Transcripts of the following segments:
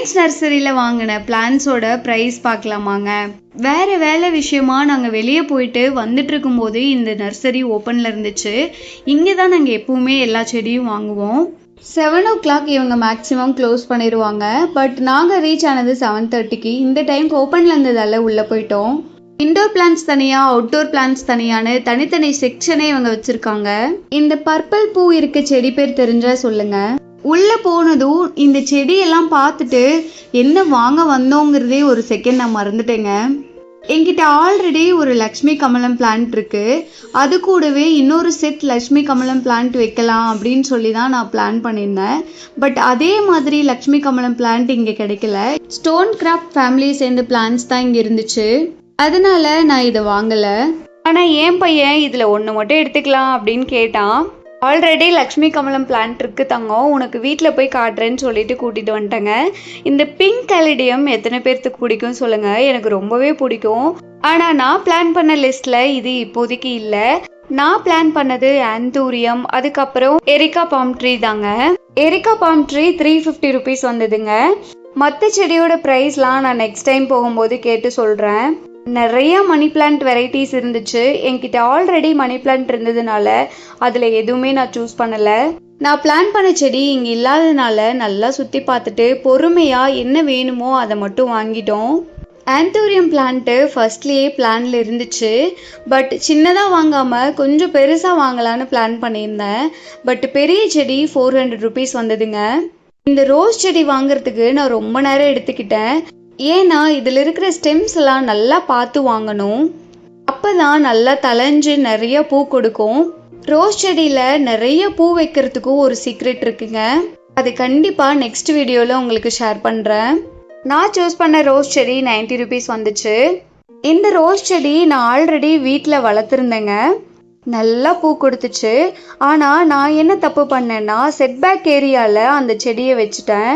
Reliance நர்சரியில் வாங்கின பிளான்ஸோட price பார்க்கலாமாங்க. வேலை விஷயமா நாங்கள் வெளியே போயிட்டு வந்துட்டு இருக்கும்போது இந்த நர்சரி ஓப்பனில் இருந்துச்சு. இங்கே தான் நாங்கள் எப்பவுமே எல்லா செடியும் வாங்குவோம். 7 o'clock இவங்க மேக்ஸிமம் க்ளோஸ் பண்ணிடுவாங்க. பட் நாங்கள் ரீச் ஆனது 7:30க்கு. இந்த டைம்க்கு ஓப்பனில் இருந்ததால் உள்ளே போயிட்டோம். இண்டோர் பிளான்ஸ் தனியாக, அவுட்டோர் பிளான்ஸ் தனியானு தனித்தனி செக்ஷனே இவங்க வச்சுருக்காங்க. இந்த பர்பிள் பூ இருக்க செடி பேர் தெரிஞ்சால் சொல்லுங்கள். உள்ளே போனதும் இந்த செடியெல்லாம் பார்த்துட்டு என்ன வாங்க வந்தோங்கிறதே ஒரு செகண்ட் நான் மறந்துட்டேங்க. என்கிட்ட ஆல்ரெடி ஒரு லக்ஷ்மி கமலம் பிளான்ட் இருக்கு. அது கூடவே இன்னொரு செட் லக்ஷ்மி கமலம் பிளான்ட் வைக்கலாம் அப்படின்னு சொல்லி தான் நான் பிளான் பண்ணியிருந்தேன். பட் அதே மாதிரி லக்ஷ்மி கமலம் பிளான்ட் இங்கே கிடைக்கல. ஸ்டோன் கிராஃப்ட் ஃபேமிலியை சேர்ந்த பிளான்ட்ஸ் தான் இங்கே இருந்துச்சு. அதனால நான் இதை வாங்கலை. ஆனால் என் பையன் இதில் ஒன்று மட்டும் எடுத்துக்கலாம் அப்படின்னு கேட்டான். ஆல்ரெடி லக்ஷ்மி கமலம் பிளான்ட் இருக்கு தங்கம், உனக்கு வீட்டில் போய் காட்டுறேன்னு சொல்லிட்டு கூட்டிகிட்டு வந்துட்டேங்க. இந்த பிங்க் கலிடியம் எத்தனை பேர்த்துக்கு பிடிக்கும் சொல்லுங்கள். எனக்கு ரொம்பவே பிடிக்கும். ஆனால் நான் பிளான் பண்ண லிஸ்ட்டில் இது இப்போதைக்கு இல்லை. நான் பிளான் பண்ணது ஆந்தூரியம், அதுக்கப்புறம் எரிக்கா பாம் ட்ரீ தாங்க. எரிக்கா பாம் ட்ரீ 350 rupees வந்ததுங்க. மற்ற செடியோட ப்ரைஸ்லாம் நான் நெக்ஸ்ட் டைம் போகும்போது கேட்டு சொல்கிறேன். நிறைய மணி பிளான்ட் வெரைட்டிஸ் இருந்துச்சு. என்கிட்ட ஆல்ரெடி மணி பிளான்ட் இருந்ததுனால அதில் எதுவுமே நான் சூஸ் பண்ணலை. நான் பிளான் பண்ண செடி இங்கே இல்லாததுனால நல்லா சுற்றி பார்த்துட்டு பொறுமையாக என்ன வேணுமோ அதை மட்டும் வாங்கிட்டோம். ஆந்தூரியம் பிளான்ட்டு ஃபர்ஸ்ட்லேயே பிளானில் இருந்துச்சு. பட் சின்னதாக வாங்காமல் கொஞ்சம் பெருசாக வாங்கலான்னு பிளான் பண்ணியிருந்தேன். பட் பெரிய செடி 400 rupees வந்ததுங்க. இந்த ரோஸ் செடி வாங்குறதுக்கு நான் ரொம்ப நேரம் எடுத்துக்கிட்டேன். ஏன்னா இதில் இருக்கிற ஸ்டெம்ஸ் எல்லாம் நல்லா பார்த்து வாங்கணும். அப்போ தான் நல்லா தளைஞ்சு நிறைய பூ கொடுக்கும். ரோஸ் செடியில் நிறைய பூ வைக்கிறதுக்கும் ஒரு சீக்ரெட் இருக்குங்க. அது கண்டிப்பாக நெக்ஸ்ட் வீடியோவில் உங்களுக்கு ஷேர் பண்ணுறேன். நான் சூஸ் பண்ண ரோஸ் செடி 90 rupees வந்துச்சு. இந்த ரோஸ் செடி நான் ஆல்ரெடி வீட்டில் வளர்த்துருந்தேங்க. நல்லா பூ கொடுத்துச்சு. ஆனால் நான் என்ன தப்பு பண்ணேன்னா செட்பேக் ஏரியாவில் அந்த செடியை வச்சுட்டேன்.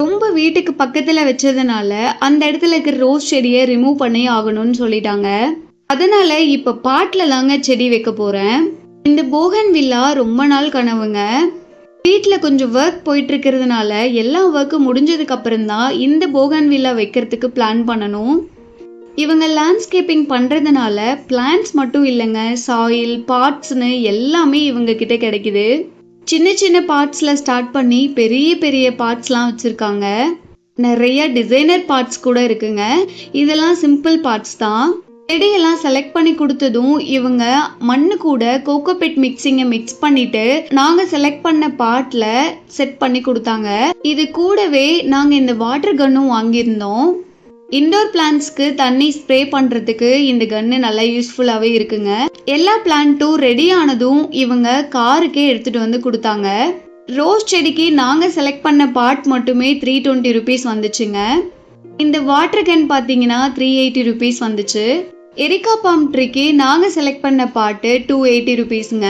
ரொம்ப வீட்டுக்கு பக்கத்தில் வச்சதுனால அந்த இடத்துல இருக்கிற ரோஸ் செடியை ரிமூவ் பண்ணி ஆகணும்னு சொல்லிட்டாங்க. அதனால இப்போ பாட்டில் தாங்க செடி வைக்க போகிறேன். இந்த போகன் வில்லா ரொம்ப நாள் கனவுங்க. வீட்டில் கொஞ்சம் ஒர்க் போயிட்டு இருக்கிறதுனால எல்லா ஒர்க்கும் முடிஞ்சதுக்கு அப்புறம் தான் இந்த போகன் வில்லா வைக்கிறதுக்கு பிளான் பண்ணணும். இவங்க லேண்ட்ஸ்கேப்பிங் பண்ணுறதுனால பிளான்ட்ஸ் மட்டும் இல்லைங்க, சாயில் பார்ட்ஸ்னு எல்லாமே இவங்க கிட்ட கிடைக்குது. சின்ன சின்ன பார்ட்ஸில் ஸ்டார்ட் பண்ணி பெரிய பெரிய பார்ட்ஸ்லாம் வச்சுருக்காங்க. நிறைய டிசைனர் பார்ட்ஸ் கூட இருக்குங்க. இதெல்லாம் சிம்பிள் பார்ட்ஸ் தான். செடியெல்லாம் செலக்ட் பண்ணி கொடுத்ததும் இவங்க மண்ணு கூட கோகோபிட் மிக்சிங்கை மிக்ஸ் பண்ணிட்டு நாங்கள் செலக்ட் பண்ண பார்ட்டில் செட் பண்ணி கொடுத்தாங்க. இது கூடவே நாங்கள் இந்த வாட்டர் கன்னும் வாங்கியிருந்தோம். இண்டோர் பிளான்ட்ஸ்க்கு தண்ணி ஸ்ப்ரே பண்ணுறதுக்கு இந்த கன்று நல்லா யூஸ்ஃபுல்லாகவே இருக்குங்க. எல்லா பிளான்ட்டும் ரெடி ஆனதும் இவங்க காருக்கே எடுத்துகிட்டு வந்து கொடுத்தாங்க. ரோஸ் செடிக்கு நாங்கள் செலக்ட் பண்ண பார்ட் மட்டுமே 320 rupees வந்துச்சுங்க. இந்த வாட்டர் கன் பார்த்தீங்கன்னா 380 rupees வந்துச்சு. எரிக்கா பாம் ட்ரீக்கு நாங்கள் செலக்ட் பண்ண பார்ட்டு 280 rupeesங்க.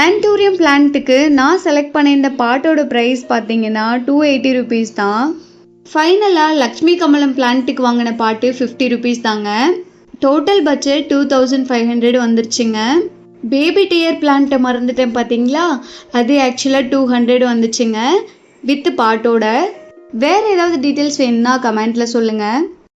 ஆந்தூரியம் பிளான்ட்டுக்கு நான் செலக்ட் பண்ண இந்த பார்ட்டோட ப்ரைஸ் பார்த்தீங்கன்னா 280 rupees தான். ஃபைனலாக லக்ஷ்மி கமலம் பிளான்ட்டுக்கு வாங்கின பார்ட்டு 50 rupees தாங்க. டோட்டல் பட்ஜெட் 2500 வந்துருச்சுங்க. பேபி டியர் பிளான்ட்டை மறந்துட்டேன் பார்த்தீங்களா, அது ஆக்சுவலாக 200 வந்துச்சுங்க வித் பார்ட்டோட. வேறு ஏதாவது டீட்டெயில்ஸ் வேணும்னா கமெண்ட்டில் சொல்லுங்கள்.